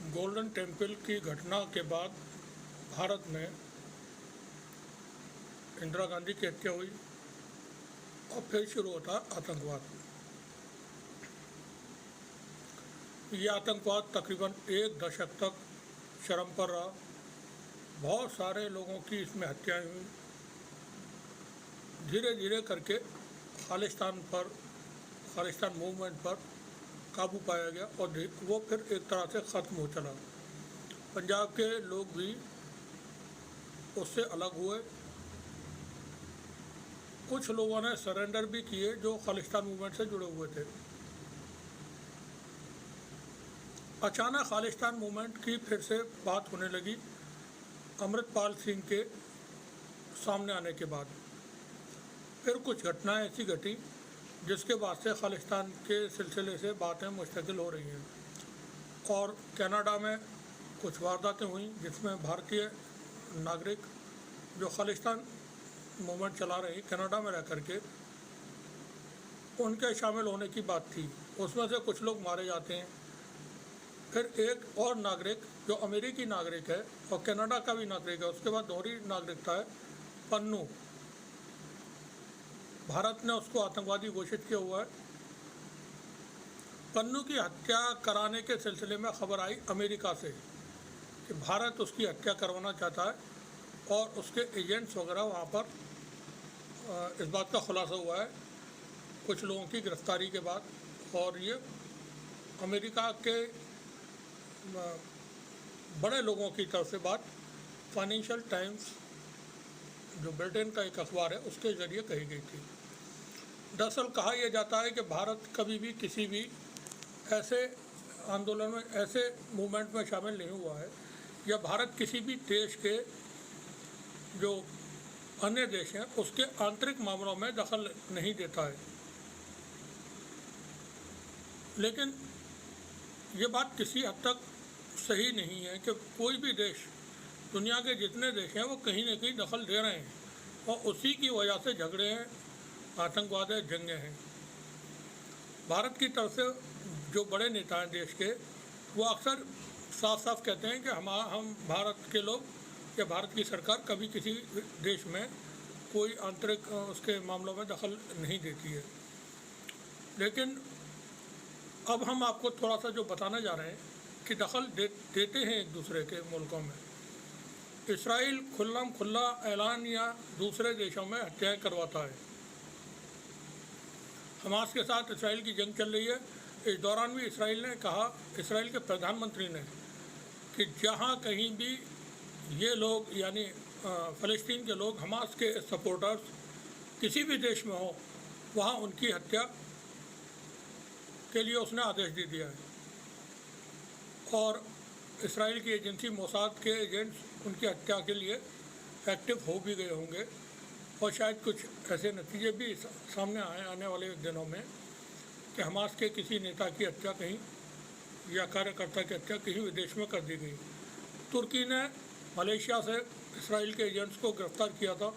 Golden temple की घटना के बाद भारत में इंदिरा गांधी की हत्या हुई और फिर शुरू होता आतंकवाद। ये आतंकवाद तकरीबन एक दशक तक चरम पर रहा। बहुत सारे लोगों की इसमें हत्याएं हुई। धीरे धीरे करके खालिस्तान मूवमेंट पर काबू पाया गया और वो फिर एक तरह से ख़त्म हो चला। पंजाब के लोग भी उससे अलग हुए। कुछ लोगों ने सरेंडर भी किए जो खालिस्तान मूवमेंट से जुड़े हुए थे। अचानक खालिस्तान मूवमेंट की फिर से बात होने लगी अमृतपाल सिंह के सामने आने के बाद। फिर कुछ घटनाएं ऐसी घटी जिसके बाद से खालिस्तान के सिलसिले से बातें मुस्तकिल हो रही हैं। और कनाडा में कुछ वारदातें हुई जिसमें भारतीय नागरिक जो खालिस्तान मूवमेंट चला रहे कनाडा में रह करके उनके शामिल होने की बात थी। उसमें से कुछ लोग मारे जाते हैं। फिर एक और नागरिक जो अमेरिकी नागरिक है और कनाडा का भी नागरिक है, उसके बाद दोहरी नागरिकता है, पन्नू, भारत ने उसको आतंकवादी घोषित किया हुआ है। पन्नू की हत्या कराने के सिलसिले में खबर आई अमेरिका से कि भारत उसकी हत्या करवाना चाहता है और उसके एजेंट्स वगैरह वहाँ पर इस बात का खुलासा हुआ है कुछ लोगों की गिरफ्तारी के बाद। और ये अमेरिका के बड़े लोगों की तरफ से बात फाइनेंशियल टाइम्स जो ब्रिटेन का एक अखबार है उसके ज़रिए कही गई थी। दरअसल कहा यह जाता है कि भारत कभी भी किसी भी ऐसे आंदोलन में, ऐसे मूवमेंट में शामिल नहीं हुआ है, या भारत किसी भी देश के जो अन्य देश हैं उसके आंतरिक मामलों में दखल नहीं देता है। लेकिन ये बात किसी हद तक सही नहीं है कि कोई भी देश, दुनिया के जितने देश हैं वो कहीं ना कहीं दखल दे रहे हैं और उसी की वजह से झगड़े हैं, आतंकवाद है, जंगें हैं। भारत की तरफ से जो बड़े नेता हैं देश के, वो अक्सर साफ साफ कहते हैं कि हम भारत के लोग या भारत की सरकार कभी किसी देश में कोई आंतरिक उसके मामलों में दखल नहीं देती है। लेकिन अब हम आपको थोड़ा सा जो बताने जा रहे हैं कि दखल देते हैं एक दूसरे के मुल्कों में। इसराइल खुल्ला ऐलान या दूसरे देशों में हत्याएं करवाता है। हमास के साथ इसराइल की जंग चल रही है। इस दौरान भी इसराइल ने कहा, इसराइल के प्रधानमंत्री ने, कि जहां कहीं भी ये लोग यानी फ़लस्तीन के लोग हमास के सपोर्टर्स किसी भी देश में हो वहां उनकी हत्या के लिए उसने आदेश दे दिया है। और इसराइल की एजेंसी मोसाद के एजेंट्स उनकी हत्या के लिए एक्टिव हो भी गए होंगे और शायद कुछ ऐसे नतीजे भी सामने आए आने वाले दिनों में कि हमास के किसी नेता की हत्या कहीं या कार्यकर्ता की हत्या कहीं विदेश में कर दी गई। तुर्की ने मलेशिया से इसराइल के एजेंट्स को गिरफ्तार किया था।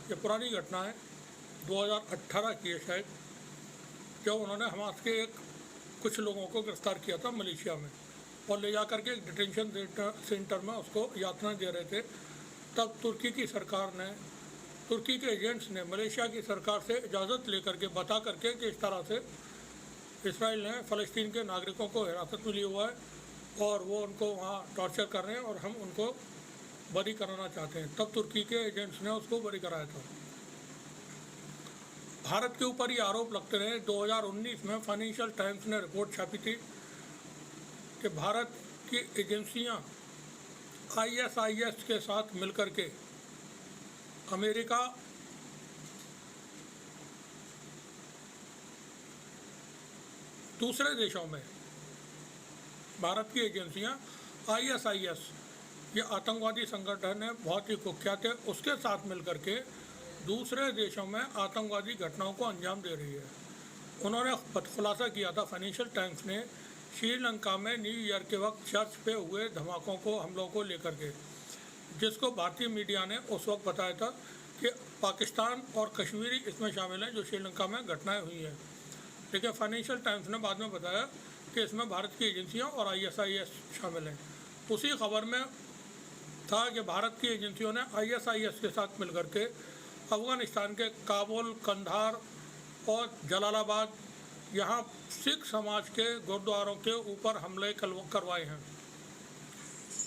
ये पुरानी घटना है, 2018 की है शायद, जब उन्होंने हमास के कुछ लोगों को गिरफ्तार किया था मलेशिया में और ले जा करके एक डिटेंशन सेंटर में उसको यातना दे रहे थे। तब तुर्की की सरकार ने, तुर्की के एजेंट्स ने मलेशिया की सरकार से इजाज़त लेकर के बता करके कि इस तरह से इसराइल ने फ़लस्तीन के नागरिकों को हिरासत में लिया हुआ है और वो उनको वहाँ टॉर्चर कर रहे हैं और हम उनको बरी कराना चाहते हैं। तब तुर्की के एजेंट्स ने उसको बरी कराया था। भारत के ऊपर ये आरोप लगते रहे। 2019 में फाइनेंशियल टाइम्स ने रिपोर्ट छापी थी कि भारत की एजेंसियां ISIS के साथ मिलकर के अमेरिका, दूसरे देशों में भारत की एजेंसियां ISIS, ये आतंकवादी संगठन है, बहुत ही कुख्यात है, उसके साथ मिलकर के दूसरे देशों में आतंकवादी घटनाओं को अंजाम दे रही है। उन्होंने खुलासा किया था फाइनेंशियल टाइम्स ने श्रीलंका में न्यू ईयर के वक्त चर्च पे हुए धमाकों को, हमलों को लेकर के, जिसको भारतीय मीडिया ने उस वक्त बताया था कि पाकिस्तान और कश्मीरी इसमें शामिल हैं जो श्रीलंका में घटनाएं हुई हैं। लेकिन फाइनेंशियल टाइम्स ने बाद में बताया कि इसमें भारत की एजेंसियां और ISIS शामिल हैं। उसी खबर में था कि भारत की एजेंसियों ने ISIS के साथ मिलकर के अफ़गानिस्तान के काबुल, कंधार और जलालाबाद यहाँ सिख समाज के गुरुद्वारों के ऊपर हमले करवाए हैं।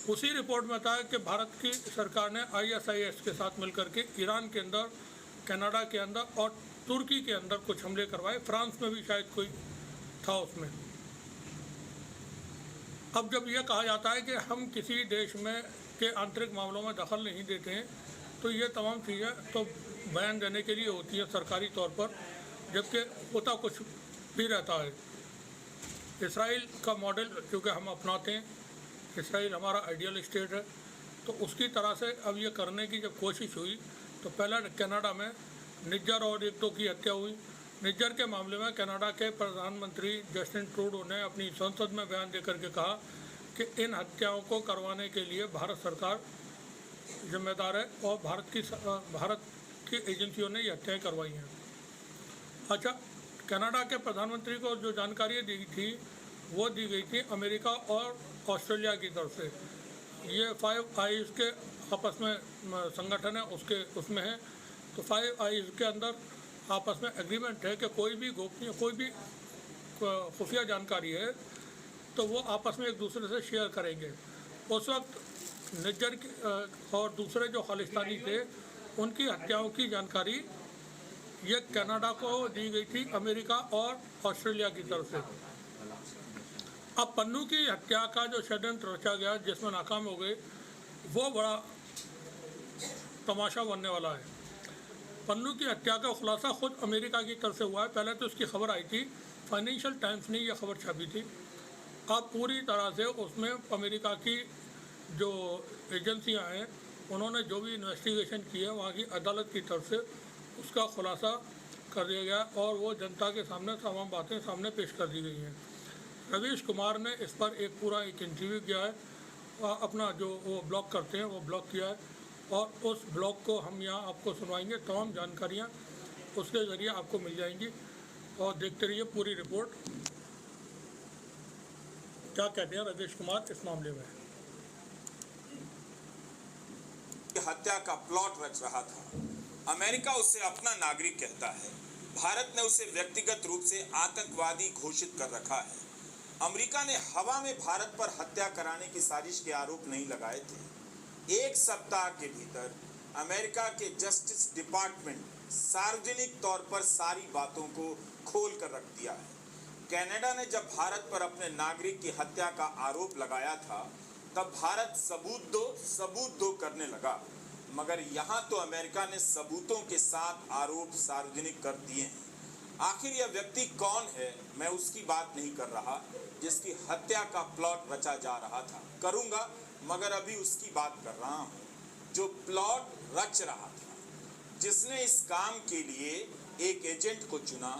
उसी रिपोर्ट में था कि भारत की सरकार ने ISIS के साथ मिलकर के ईरान के अंदर, कनाडा के अंदर और तुर्की के अंदर कुछ हमले करवाए। फ्रांस में भी शायद कोई था उसमें। अब जब यह कहा जाता है कि हम किसी देश में के आंतरिक मामलों में दखल नहीं देते हैं, तो ये तमाम चीज़ें तो बयान देने के लिए होती हैं सरकारी तौर पर, जबकि होता कुछ भी रहता है। इसराइल का मॉडल क्योंकि हम अपनाते हैं, इसराइल हमारा आइडियल स्टेट है, तो उसकी तरह से अब ये करने की जब कोशिश हुई तो पहला कनाडा में निज्जर और एक दो की हत्या हुई। निज्जर के मामले में कनाडा के प्रधानमंत्री जस्टिन ट्रूडो ने अपनी संसद में बयान देकर के कहा कि इन हत्याओं को करवाने के लिए भारत सरकार जिम्मेदार है और भारत की एजेंसियों ने ये हत्याएँ करवाई हैं। अच्छा, कनाडा के प्रधानमंत्री को जो जानकारी दी थी वो दी गई थी अमेरिका और ऑस्ट्रेलिया की तरफ से। ये 5 आइज़ के आपस में संगठन है, उसमें है। तो 5 आइज़ के अंदर आपस में एग्रीमेंट है कि कोई भी खुफिया जानकारी है तो वो आपस में एक दूसरे से शेयर करेंगे। उस वक्त निज्जर और दूसरे जो खालिस्तानी थे उनकी हत्याओं की जानकारी ये कनाडा को दी गई थी, अमेरिका और ऑस्ट्रेलिया की तरफ से। अब पन्नू की हत्या का जो षड्यंत्र रचा गया जिसमें नाकाम हो गए, वो बड़ा तमाशा बनने वाला है। पन्नू की हत्या का खुलासा खुद अमेरिका की तरफ से हुआ है। पहले तो उसकी खबर आई थी, फाइनेंशियल टाइम्स ने यह खबर छापी थी। अब पूरी तरह से उसमें अमेरिका की जो एजेंसियां हैं उन्होंने जो भी इन्वेस्टिगेशन की है वहाँ की अदालत की तरफ से उसका खुलासा कर दिया गया और वो जनता के सामने तमाम बातें सामने पेश कर दी गई हैं। रवीश कुमार ने इस पर एक इंटरव्यू किया है, अपना जो वो ब्लॉग करते हैं वो ब्लॉग किया है और उस ब्लॉग को हम यहाँ आपको सुनवाएंगे। तमाम जानकारियाँ उसके ज़रिए आपको मिल जाएंगी और देखते रहिए पूरी रिपोर्ट। क्या कहते हैं रवीश कुमार इस मामले में? हत्या का प्लॉट रच रहा था। अमेरिका उसे अपना नागरिक कहता है। भारत ने उसे व्यक्तिगत रूप से आतंकवादी घोषित कर रखा है। अमेरिका ने हवा में भारत पर हत्या कराने की साजिश के आरोप नहीं लगाए थे। एक सप्ताह के भीतर अमेरिका के जस्टिस डिपार्टमेंट सार्वजनिक तौर पर सारी बातों को खोल कर रख दिया है। कनाडा ने जब भारत पर अपने नागरिक की हत्या का आरोप लगाया था तब भारत सबूत दो करने लगा, मगर यहाँ तो अमेरिका ने सबूतों के साथ आरोप सार्वजनिक कर दिए हैं। आखिर यह व्यक्ति कौन है, मैं उसकी बात नहीं कर रहा जिसकी हत्या का प्लॉट रचा जा रहा था। करूँगा, मगर अभी उसकी बात कर रहा हूँ जो प्लॉट रच रहा था, जिसने इस काम के लिए एक एजेंट को चुना।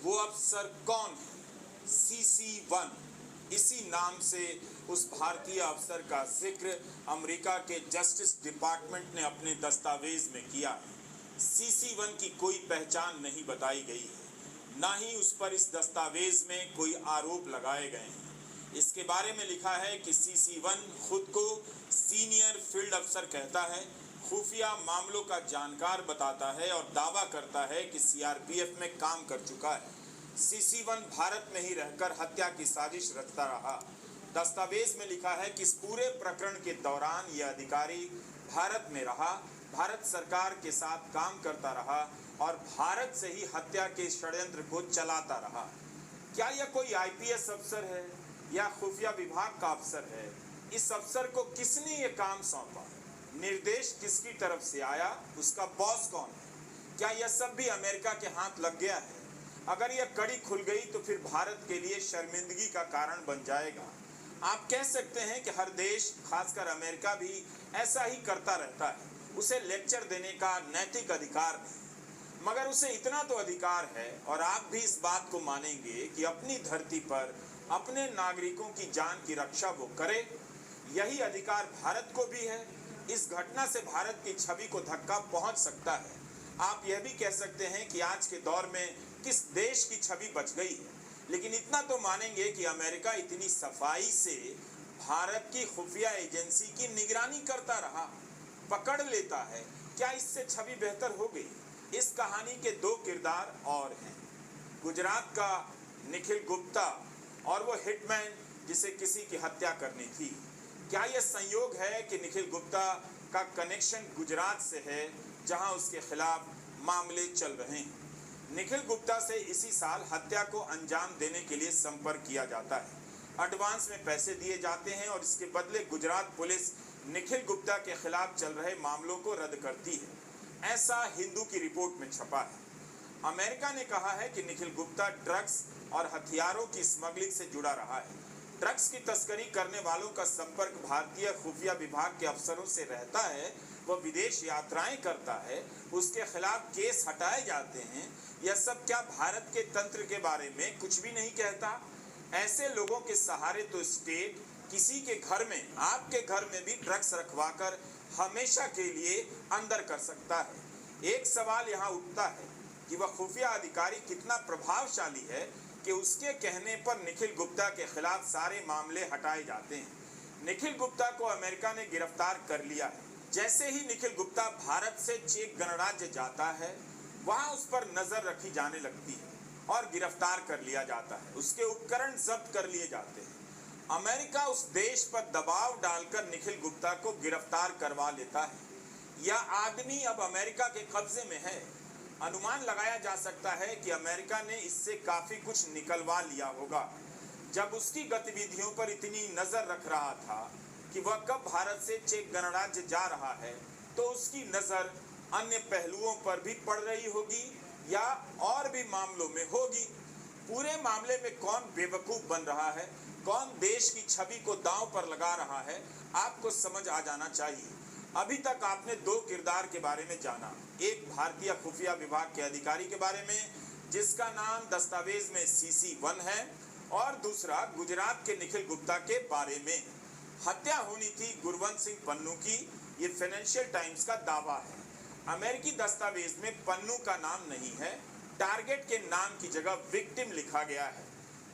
वो अफसर कौन है? CC1, इसी नाम से उस भारतीय अफसर का जिक्र अमेरिका के जस्टिस डिपार्टमेंट ने अपने दस्तावेज में किया है। CC1 की कोई पहचान नहीं बताई गई है, ना ही उस पर इस दस्तावेज में कोई आरोप लगाए गए हैं। इसके बारे में लिखा है कि CC1 खुद को सीनियर फील्ड अफसर कहता है, खुफिया मामलों का जानकार बताता है और दावा करता है कि CRPF में काम कर चुका है। CC1 भारत में ही रहकर हत्या की साजिश रचता रहा। दस्तावेज में लिखा है कि इस पूरे प्रकरण के दौरान यह अधिकारी भारत में रहा, भारत सरकार के साथ काम करता रहा और भारत से ही हत्या के षड्यंत्र को चलाता रहा। क्या यह कोई IPS अफसर है या खुफिया विभाग का अफसर है? इस अफसर को किसने ये काम सौंपा? निर्देश किसकी तरफ से आया? उसका बॉस कौन है? क्या यह सब भी अमेरिका के हाथ लग गया है? अगर यह कड़ी खुल गई तो फिर भारत के लिए शर्मिंदगी का कारण बन जाएगा। आप कह सकते हैं कि हर देश, खासकर अमेरिका भी ऐसा ही करता रहता है। उसे लेक्चर देने का नैतिक अधिकार नहीं, मगर उसे इतना तो अधिकार है, और आप भी इस बात को मानेंगे कि अपनी धरती पर अपने नागरिकों की जान की रक्षा वो करे। यही अधिकार भारत को भी है। इस घटना से भारत की छवि को धक्का पहुंच सकता है। आप यह भी कह सकते हैं कि आज के दौर में किस देश की छवि बच गई है। लेकिन इतना तो मानेंगे कि अमेरिका इतनी सफाई से भारत की खुफिया एजेंसी की निगरानी करता रहा, पकड़ लेता है, क्या इससे छवि बेहतर हो गई? इस कहानी के दो किरदार और हैं, गुजरात का निखिल गुप्ता और वो हिटमैन जिसे किसी की हत्या करनी थी। क्या यह संयोग है कि निखिल गुप्ता का कनेक्शन गुजरात से है जहां उसके खिलाफ मामले चल रहे हैं? निखिल गुप्ता से इसी साल हत्या को अंजाम देने के लिए संपर्क किया जाता है, एडवांस में पैसे दिए जाते हैं और इसके बदले गुजरात पुलिस निखिल गुप्ता के खिलाफ चल रहे मामलों को रद्द करती है, ऐसा हिंदू की रिपोर्ट में छपा है। अमेरिका ने कहा है कि निखिल गुप्ता ड्रग्स और हथियारों की स्मगलिंग से जुड़ा रहा है। ड्रग्स की तस्करी करने वालों का संपर्क भारतीय खुफिया विभाग के अफसरों से रहता है, वह विदेश यात्राएं करता है, उसके खिलाफ केस हटाए जाते हैं। यह सब क्या भारत के तंत्र के बारे में कुछ भी नहीं कहता? ऐसे लोगों के सहारे तो स्टेट किसी के घर में, आपके घर में भी ड्रग्स रखवाकर हमेशा के लिए अंदर कर सकता है। एक सवाल यहाँ उठता है कि वह खुफिया अधिकारी कितना प्रभावशाली है कि उसके कहने पर निखिल गुप्ता के खिलाफ सारे मामले हटाए जाते हैं। निखिल गुप्ता को अमेरिका ने गिरफ्तार कर लिया है। जैसे ही निखिल गुप्ता भारत से चेक गणराज्य जाता है, वहां उस पर नजर रखी जाने लगती है और गिरफ्तार कर लिया जाता है, उसके उपकरण जब्त कर लिए जाते हैं। अमेरिका उस देश पर दबाव डालकर निखिल गुप्ता को गिरफ्तार करवा लेता है। यह आदमी अब अमेरिका के कब्जे में है। अनुमान लगाया जा सकता है कि अमेरिका ने इससे काफी कुछ निकलवा लिया होगा। जब उसकी गतिविधियों पर इतनी नजर रख रहा था कि वह कब भारत से चेक गणराज्य जा रहा है, तो उसकी नजर अन्य पहलुओं पर भी पड़ रही होगी या और भी मामलों में होगी। पूरे मामले में कौन बेवकूफ बन रहा है, कौन देश की छवि को दांव पर लगा रहा है, आपको समझ आ जाना चाहिए। अभी तक आपने दो किरदार के बारे में जाना, एक भारतीय खुफिया विभाग के अधिकारी के बारे में जिसका नाम दस्तावेज में CC1 है, और दूसरा गुजरात के निखिल गुप्ता के बारे में। हत्या होनी थी गुरवंत सिंह पन्नू की, ये फाइनेंशियल टाइम्स का दावा है। अमेरिकी दस्तावेज में पन्नू का नाम नहीं है, टारगेट के नाम की जगह विक्टिम लिखा गया है,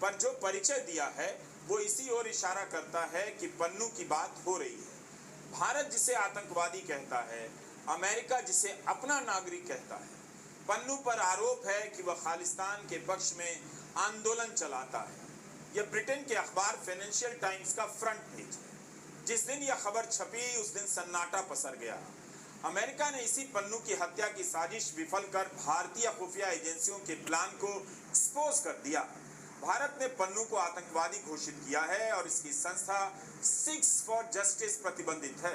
पर जो परिचय दिया है वो इसी ओर इशारा करता है कि पन्नू की बात हो रही है। भारत जिसे आतंकवादी कहता है, अमेरिका जिसे अपना नागरिक कहता है। पन्नू पर आरोप है कि वह खालिस्तान के पक्ष में आंदोलन चलाता है। यह ब्रिटेन के अखबार फाइनेंशियल टाइम्स का फ्रंट पेज है। जिस दिन यह खबर छपी उस दिन सन्नाटा पसर गया। अमेरिका ने इसी पन्नू की हत्या की साजिश विफल कर भारतीय खुफिया एजेंसियों के प्लान को एक्सपोज कर दिया। भारत ने पन्नू को आतंकवादी घोषित किया है और इसकी संस्था सिक्स फॉर जस्टिस प्रतिबंधित है।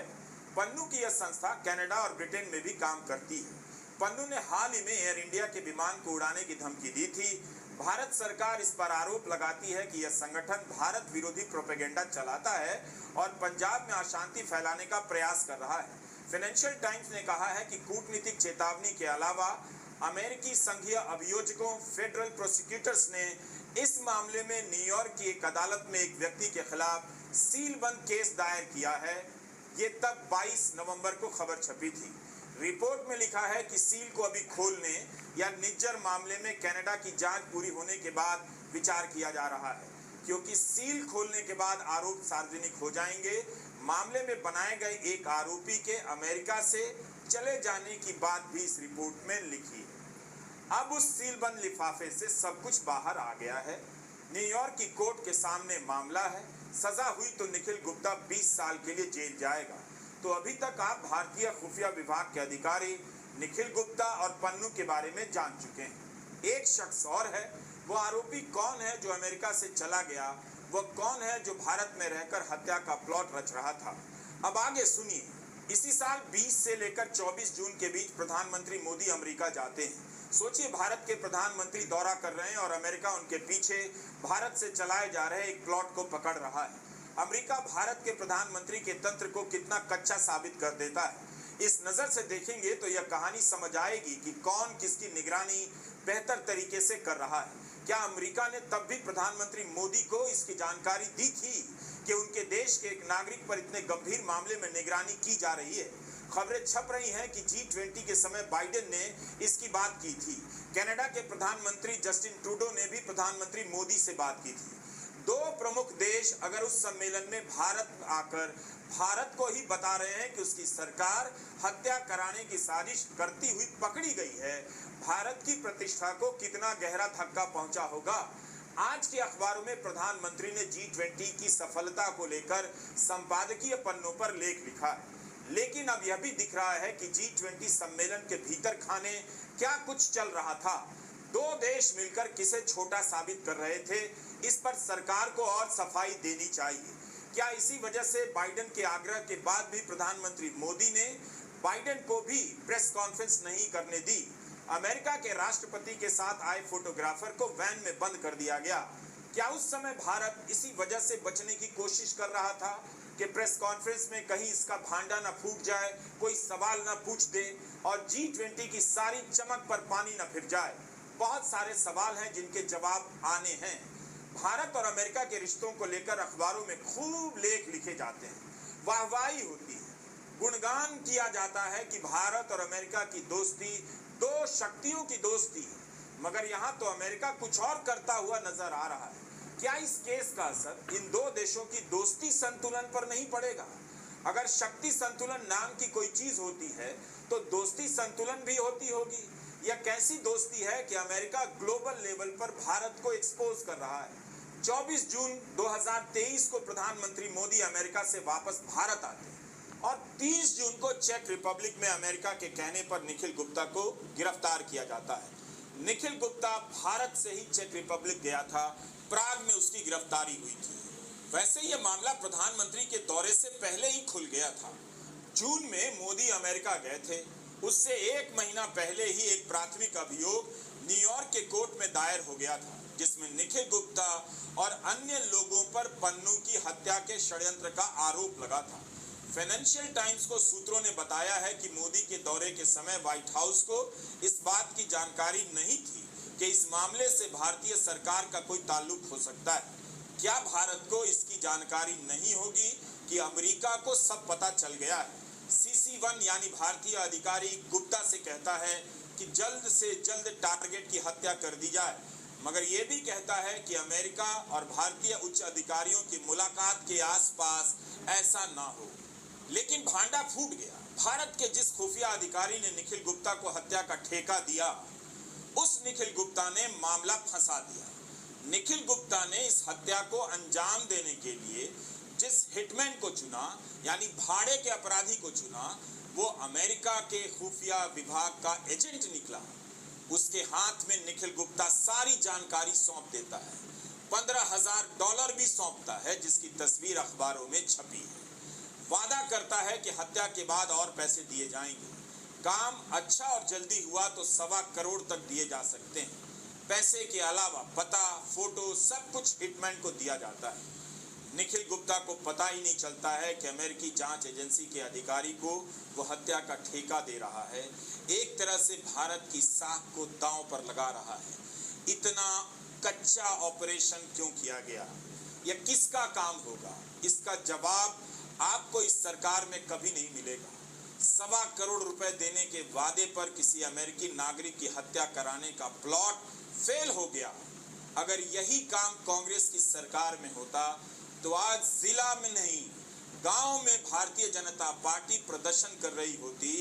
पन्नू की यह संस्था कनाडा और ब्रिटेन में भी काम करती है। पन्नू ने हाल ही में एयर इंडिया के विमान को उड़ाने की धमकी दी थी। भारत सरकार इस पर आरोप लगाती है कि यह संगठन भारत विरोधी प्रोपेगेंडा चलाता है और पंजाब में अशांति फैलाने का प्रयास कर रहा है। फाइनेंशियल टाइम्स ने कहा है कि कूटनीतिक चेतावनी के अलावा अमेरिकी संघीय अभियोजकों फेडरल प्रोसिक्यूटर्स ने इस मामले में न्यूयॉर्क की एक अदालत में एक व्यक्ति के खिलाफ सीलबंद केस दायर किया है। ये तब 22 नवंबर को खबर छपी थी। रिपोर्ट में लिखा है कि सील को अभी खोलने या निज्जर मामले में कनाडा की जांच पूरी होने के बाद विचार किया जा रहा है, क्योंकि सील खोलने के बाद आरोप सार्वजनिक हो जाएंगे। मामले में बनाए गए एक आरोपी के अमेरिका से चले जाने की बात भी इस रिपोर्ट में लिखी है। अब उस सीलबंद लिफाफे से सब कुछ बाहर आ गया है। न्यूयॉर्क की कोर्ट के सामने मामला है। सजा हुई तो निखिल गुप्ता 20 साल के लिए जेल जाएगा। तो अभी तक आप भारतीय खुफिया विभाग के अधिकारी निखिल गुप्ता और पन्नू के बारे में जान चुके हैं। एक शख्स और है, वो आरोपी कौन है जो अमेरिका से चला गया, वो कौन है जो भारत में रहकर हत्या का प्लॉट रच रहा था। अब आगे सुनिए। इसी साल 20 से लेकर 24 जून के बीच प्रधानमंत्री मोदी अमेरिका जाते हैं। सोचिए, भारत के प्रधानमंत्री दौरा कर रहे हैं और अमेरिका उनके पीछे भारत से चलाए जा रहे एक प्लॉट को पकड़ रहा है। अमेरिका भारत के प्रधानमंत्री के तंत्र को कितना कच्चा साबित कर देता है। इस नजर से देखेंगे तो यह कहानी समझ आएगी कि कौन किसकी निगरानी बेहतर तरीके से कर रहा है। क्या अमेरिका ने तब भी प्रधानमंत्री मोदी को इसकी जानकारी दी थी कि उनके देश के एक नागरिक पर इतने गंभीर मामले में निगरानी की जा रही है? खबरें छप रही हैं कि G20 के समय बाइडेन ने इसकी बात की थी कनाडा के प्रधानमंत्री जस्टिन ट्रूडो ने भी प्रधानमंत्री मोदी से बात की थी। दो प्रमुख देश अगर उस सम्मेलन में भारत आकर भारत को ही बता रहे हैं कि उसकी सरकार हत्या कराने की साजिश करती हुई पकड़ी गई है, भारत की प्रतिष्ठा को कितना गहरा धक्का पहुंचा होगा। आज के अखबारों में प्रधानमंत्री ने G20 की सफलता को लेकर संपादकीय पन्नों पर लेख लिखा है, लेकिन अब यह भी दिख रहा है कि G20 सम्मेलन के भीतर खाने क्या कुछ चल रहा था। दो देश मिलकर किसे छोटा साबित कर रहे थे, इस पर सरकार को और सफाई देनी चाहिए। क्या इसी वजह से बाइडेन के आग्रह के बाद भी प्रधानमंत्री मोदी ने बाइडेन को भी प्रेस कॉन्फ्रेंस नहीं करने दी? अमेरिका के राष्ट्रपति के साथ आए फोटोग्राफर को वैन में बंद कर दिया गया। क्या उस समय भारत इसी वजह से बचने की कोशिश कर रहा था कि प्रेस कॉन्फ्रेंस में कहीं इसका भांडा न फूट जाए, कोई सवाल न पूछ दे और G20 की सारी चमक पर पानी न फिर जाए? बहुत सारे सवाल हैं जिनके जवाब आने हैं। भारत और अमेरिका के रिश्तों को लेकर अखबारों में खूब लेख लिखे जाते हैं, वाहवाही होती है, गुणगान किया जाता है कि भारत और अमेरिका की दोस्ती दो शक्तियों की दोस्ती है, मगर यहाँ तो अमेरिका कुछ और करता हुआ नजर आ रहा है। क्या इस केस का असर इन दो देशों की दोस्ती संतुलन पर नहीं पड़ेगा? अगर शक्ति संतुलन नाम की कोई चीज होती है तो दोस्ती संतुलन भी होती होगी। यह कैसी दोस्ती है कि अमेरिका ग्लोबल लेवल पर भारत को एक्सपोज कर रहा है। 24 जून 2023 को प्रधानमंत्री मोदी अमेरिका से वापस भारत आते हैं और 30 जून को चेक रिपब्लिक में अमेरिका के कहने पर निखिल गुप्ता को गिरफ्तार किया जाता है। निखिल गुप्ता भारत से ही चेक रिपब्लिक गया था, प्राग में उसकी गिरफ्तारी हुई थी। वैसे यह मामला प्रधानमंत्री के दौरे से पहले ही खुल गया था। जून में मोदी अमेरिका गए थे, उससे एक महीना पहले ही एक प्राथमिक अभियोग न्यूयॉर्क के कोर्ट में दायर हो गया था, जिसमें निखिल गुप्ता और अन्य लोगों पर पन्नू की हत्या के षड्यंत्र का आरोप लगा था। फाइनेंशियल टाइम्स को सूत्रों ने बताया है कि मोदी के दौरे के समय व्हाइट हाउस को इस बात की जानकारी नहीं थी कि इस मामले से भारतीय सरकार का कोई ताल्लुक हो सकता है। क्या भारत को इसकी जानकारी नहीं होगी कि अमेरिका को सब पता चल गया है? CC1 यानी भारतीय अधिकारी गुप्ता से कहता है कि जल्द से जल्द टारगेट की हत्या कर दी जाए, मगर यह भी कहता है कि अमेरिका और भारतीय उच्च अधिकारियों की मुलाकात के आसपास ऐसा ना हो। लेकिन भांडा फूट गया। भारत के जिस खुफिया अधिकारी ने निखिल गुप्ता को हत्या का ठेका दिया, उस निखिल गुप्ता ने मामला फंसा दिया। निखिल गुप्ता ने इस हत्या को अंजाम देने के लिए जिस हिटमैन को चुना, यानी भाड़े के अपराधी को चुना, वो अमेरिका के खुफिया विभाग का एजेंट निकला। उसके हाथ में निखिल गुप्ता सारी जानकारी सौंप देता है, $15,000 भी सौंपता है, जिसकी तस्वीर अखबारों में छपी है। वादा करता है कि हत्या के बाद और पैसे दिए जाएंगे। काम अच्छा और जल्दी हुआ तो $1.25 करोड़ तक दिए जा सकते हैं। पैसे के अलावा पता, फोटो, सब कुछ हिटमैन को दिया जाता है। निखिल गुप्ता को पता ही नहीं चलता है कि अमेरिकी जांच एजेंसी के अधिकारी को वो हत्या का ठेका दे रहा है, एक तरह से भारत की साख को दांव पर लगा रहा है। इतना कच्चा ऑपरेशन क्यों किया गया? यह किसका काम होगा? इसका जवाब आपको इस सरकार में कभी नहीं मिलेगा। $1.25 करोड़ रुपए देने के वादे पर किसी अमेरिकी नागरिक की हत्या कराने का प्लॉट फेल हो गया। अगर यही काम कांग्रेस की सरकार में होता तो आज जिला में नहीं, गांव में भारतीय जनता पार्टी प्रदर्शन कर रही होती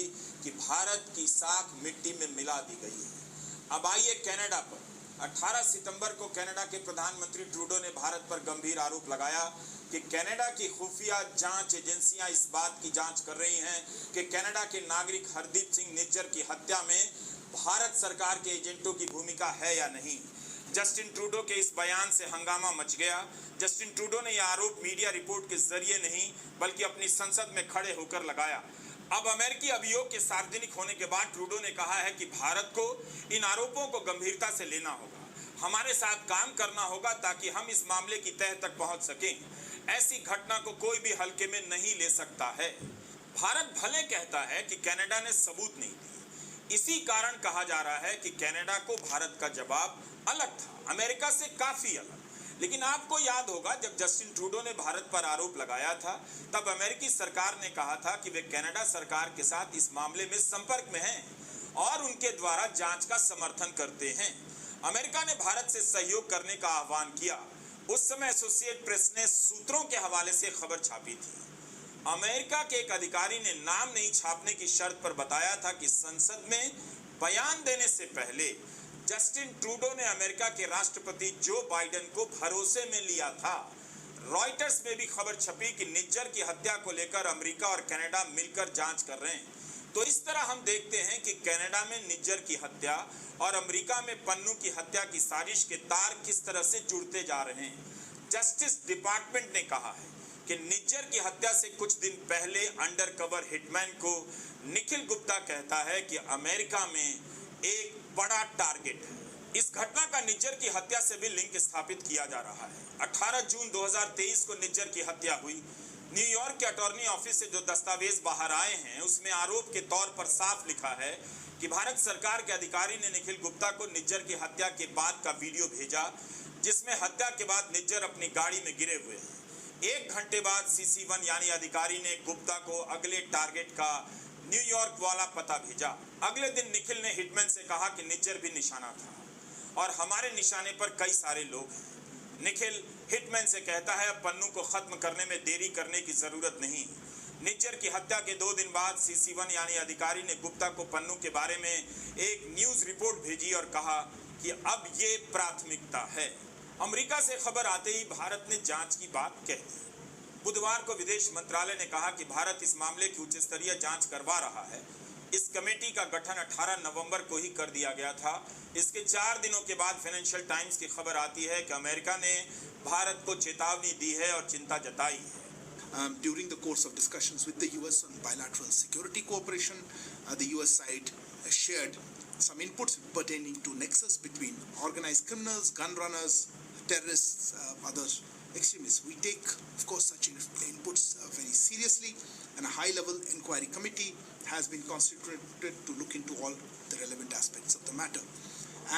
कि भारत की साख मिट्टी में मिला दी गई है। अब आइए कनाडा पर। 18 सितंबर को कनाडा के प्रधानमंत्री ट्रूडो ने भारत पर गंभीर आरोप लगाया कि कनाडा की खुफिया जांच एजेंसियां इस बात की जांच कर रही हैं कि कनाडा के नागरिक हरदीप सिंह निज्जर की हत्या में भारत सरकार के एजेंटों की भूमिका है या नहीं। जस्टिन ट्रूडो के इस बयान से हंगामा मच गया। जस्टिन ट्रूडो ने यह आरोप मीडिया रिपोर्ट के जरिए नहीं बल्कि अपनी संसद में खड़े होकर लगाया। अब अमेरिकी अभियोग के सार्वजनिक होने के बाद ट्रूडो ने कहा है कि भारत को इन आरोपों को गंभीरता से लेना होगा, हमारे साथ काम करना होगा ताकि हम इस मामले की तह तक पहुंच सकें। ऐसी घटना को कोई भी हल्के में नहीं ले सकता है। भारत भले कहता है कि कनाडा ने सबूत नहीं दिए, इसी कारण कहा जा रहा है कि कनाडा को भारत का जवाब अलग था, अमेरिका से काफी अलग। लेकिन आपको याद होगा जब जस्टिन ट्रूडो ने भारत पर आरोप लगाया था, तब अमेरिकी सरकार ने कहा था कि वे कनाडा सरकार के साथ इस मामले में संपर्क में हैं और उनके द्वारा जांच का समर्थन करते हैं। अमेरिका ने भारत से सहयोग करने का आह्वान किया। उस समय एसोसिएट प्रेस ने सूत्रों के हवाले से खबर छापी थी। अमेरिका के एक अधिकारी ने नाम नहीं छापने की शर्त पर बताया था कि संसद में बयान देने से पहले जस्टिन ट्रूडो ने अमेरिका के राष्ट्रपति जो बाइडेन को भरोसे में लिया था। रॉयटर्स में भी खबर छपी कि निज्जर की हत्या को लेकर अमेरिका और कनाडा मिलकर जांच कर रहे हैं। तो इस तरह हम देखते हैं कि कनाडा में निज्जर की हत्या और अमेरिका में पन्नू की हत्या की साजिश के तार किस तरह से जुड़ते जा रहे हैं। जस्टिस डिपार्टमेंट ने कहा है कि निज्जर की हत्या से कुछ दिन पहले अंडरकवर हिटमैन को निखिल गुप्ता कहता है कि अमेरिका में एक बड़ा टारगेट है। इस घटना का निज्जर की हत्या से भी लिंक स्थापित किया जा रहा है। 18 जून 2023 को निज्जर की हत्या हुई। न्यूयॉर्क के अटॉर्नी ऑफिस से जो दस्तावेज बाहर आए हैं उसमें आरोप के तौर पर साफ लिखा है कि भारत सरकार के अधिकारी ने निखिल गुप्ता को निज्जर की हत्या के बाद का वीडियो भेजा, जिसमें हत्या के बाद निज्जर अपनी गाड़ी में गिरे हुए हैं। 1 घंटे बाद CC1 यानी अधिकारी ने गुप्ता को अगले टारगेट का न्यूयॉर्क वाला पता भेजा। अगले दिन निखिल ने हिटमैन से कहा कि निज्जर भी निशाना था और हमारे निशाने पर कई सारे लोग हैं। निखिल हिटमैन से कहता है अब पन्नू को खत्म करने में देरी करने की जरूरत नहीं। निज्जर की हत्या के 2 दिन बाद CC1 यानी अधिकारी ने गुप्ता को पन्नू के बारे में एक न्यूज रिपोर्ट भेजी और कहा कि अब ये प्राथमिकता है। अमेरिका से खबर आते ही भारत ने जांच की बात कह दी। बुधवार को विदेश मंत्रालय ने कहा कि भारत इस मामले की उच्च स्तरीय जांच करवा रहा है। इस कमेटी का गठन 18 नवंबर को ही कर दिया गया था। इसके 4 दिनों के बाद फाइनेंशियल टाइम्स की खबर आती है कि अमेरिका ने भारत को चेतावनी दी है और चिंता जताई है। During the course of discussions with the US on bilateral security cooperation, the US side shared some inputs pertaining to nexus between organized criminals, gun runners, terrorists, other extremists. We take, of course, such inputs very seriously, and a high-level inquiry committee has been constituted to look into all the relevant aspects of the matter,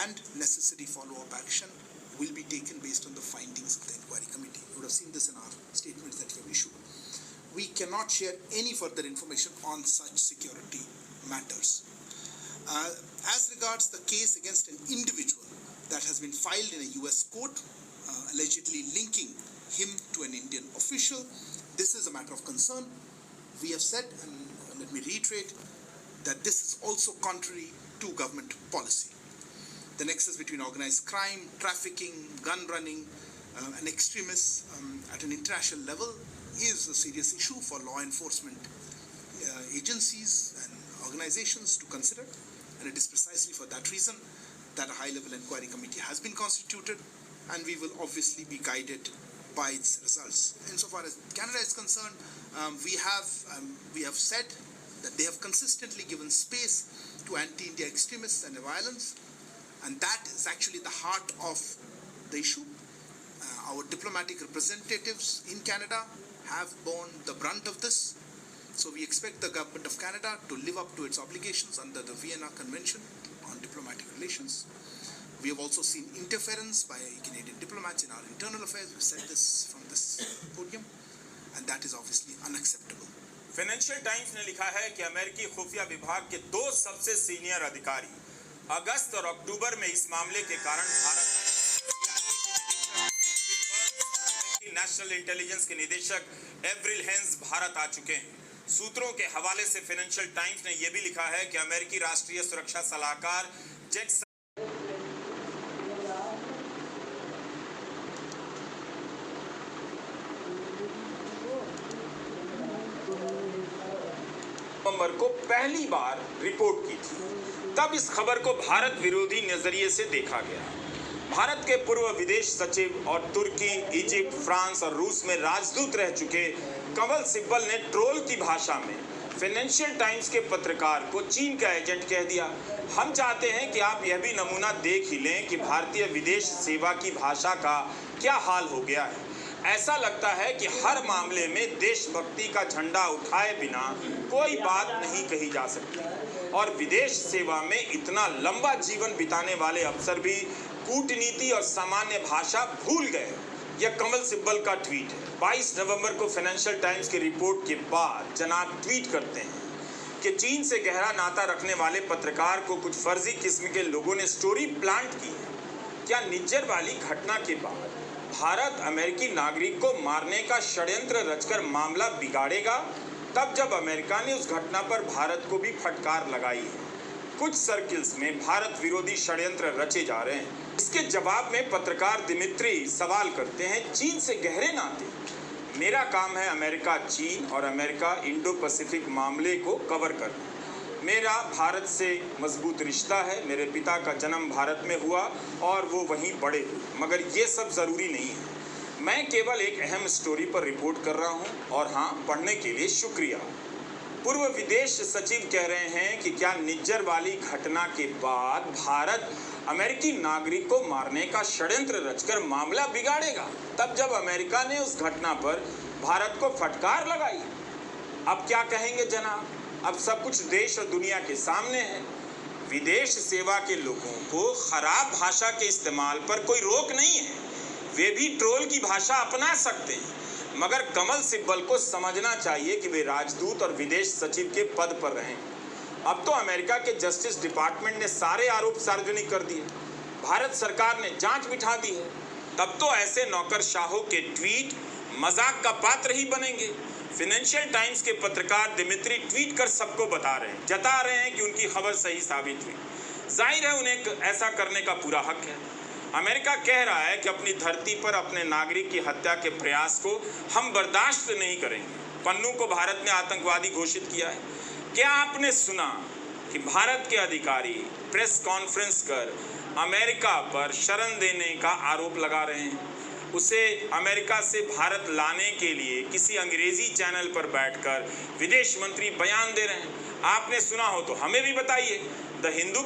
and necessary follow-up action will be taken based on the findings of the inquiry committee. You would have seen this in our statements that we have issued. We cannot share any further information on such security matters. As regards the case against an individual that has been filed in a US court, allegedly linking him to an Indian official, this is a matter of concern. We have said, and let me reiterate, that this is also contrary to government policy. The nexus between organized crime, trafficking, gun running, and extremists at an international level is a serious issue for law enforcement agencies and organizations to consider, and it is precisely for that reason that a high-level inquiry committee has been constituted, and we will obviously be guided by its results. Insofar as Canada is concerned, we have said that they have consistently given space to anti-India extremists and violence, and that is actually the heart of the issue. Our diplomatic representatives in Canada have borne the brunt of this, so we expect the government of Canada to live up to its obligations under the Vienna Convention on Diplomatic Relations. We have also seen interference by Canadian diplomats in our internal affairs. We've said this from this podium, and that is obviously unacceptable. Financial times ने लिखा है कि अमेरिकी खुफिया विभाग के 2 सबसे senior अधिकारी अगस्त और अक्टूबर में इस मामले के कारण भारत नेशनल इंटेलिजेंस के निदेशक एवरिल हेंस भारत आ चुके हैं। सूत्रों के हवाले से फाइनेंशियल टाइम्स ने यह भी लिखा है कि अमेरिकी राष्ट्रीय सुरक्षा सलाहकार जैक नवंबर को पहली बार रिपोर्ट की थी। तब इस खबर को भारत विरोधी नजरिए से देखा गया। भारत के पूर्व विदेश सचिव और तुर्की, इजिप्ट, फ्रांस और रूस में राजदूत रह चुके कमल सिब्बल ने ट्रोल की भाषा में फाइनेंशियल टाइम्स के पत्रकार को चीन का एजेंट कह दिया। हम चाहते हैं कि आप यह भी नमूना देख ही लें कि भारतीय विदेश सेवा की भाषा का क्या हाल हो गया है। ऐसा लगता है कि हर मामले में देशभक्ति का झंडा उठाए बिना कोई बात नहीं कही जा सकती, और विदेश सेवा में इतना लंबा जीवन बिताने वाले अफसर भी कूटनीति और सामान्य भाषा भूल गए। यह कमल सिब्बल का ट्वीट है। 22 नवंबर को फाइनेंशियल टाइम्स की रिपोर्ट के बाद जनाब ट्वीट करते हैं कि चीन से गहरा नाता रखने वाले पत्रकार को कुछ फर्जी किस्म के लोगों ने स्टोरी प्लांट की है। क्या निज्जर वाली घटना के बाद भारत अमेरिकी नागरिक को मारने का षड्यंत्र रचकर मामला बिगाड़ेगा? तब जब अमेरिका ने उस घटना पर भारत को भी फटकार लगाई है। कुछ सर्किल्स में भारत विरोधी षड्यंत्र रचे जा रहे हैं। इसके जवाब में पत्रकार दिमित्री सवाल करते हैं, चीन से गहरे नाते। मेरा काम है अमेरिका चीन और अमेरिका इंडो पैसिफिक मामले को कवर करना। मेरा भारत से मजबूत रिश्ता है। मेरे पिता का जन्म भारत में हुआ और वो वहीं बड़े हुए, मगर ये सब ज़रूरी नहीं है। मैं केवल एक अहम स्टोरी पर रिपोर्ट कर रहा हूँ। और हाँ, पढ़ने के लिए शुक्रिया। पूर्व विदेश सचिव कह रहे हैं कि क्या निज्जर वाली घटना के बाद भारत अमेरिकी नागरिक को मारने का षड्यंत्र रचकर मामला बिगाड़ेगा, तब जब अमेरिका ने उस घटना पर भारत को फटकार लगाई। अब क्या कहेंगे जनाब? अब सब कुछ देश और दुनिया के सामने है। विदेश सेवा के लोगों को खराब भाषा के इस्तेमाल पर कोई रोक नहीं है। वे भी ट्रोल की भाषा अपना सकते हैं, मगर कमल सिब्बल को समझना चाहिए कि वे राजदूत और विदेश सचिव के पद पर रहें। अब तो अमेरिका के जस्टिस डिपार्टमेंट ने सारे आरोप सार्वजनिक कर दिए। भारत सरकार ने जांच बिठा दी है। तब तो ऐसे नौकरशाहों के ट्वीट मजाक का पात्र ही बनेंगे। फाइनेंशियल टाइम्स के पत्रकार दिमित्री ट्वीट कर सबको जता रहे हैं कि उनकी खबर सही साबित हुई। जाहिर है उन्हें ऐसा करने का पूरा हक है। अमेरिका कह रहा है कि अपनी धरती पर अपने नागरिक की हत्या के प्रयास को हम बर्दाश्त नहीं करेंगे। पन्नू को भारत ने आतंकवादी घोषित किया है। क्या आपने सुना कि भारत के अधिकारी प्रेस कॉन्फ्रेंस कर अमेरिका पर शरण देने का आरोप लगा रहे हैं? उसे अमेरिका से भारत लाने के लिए किसी अंग्रेजी चैनल पर बैठकर विदेश मंत्री बयान दे रहे हैं। आपने सुना हो तो हमें भी बताइए। द हिंदू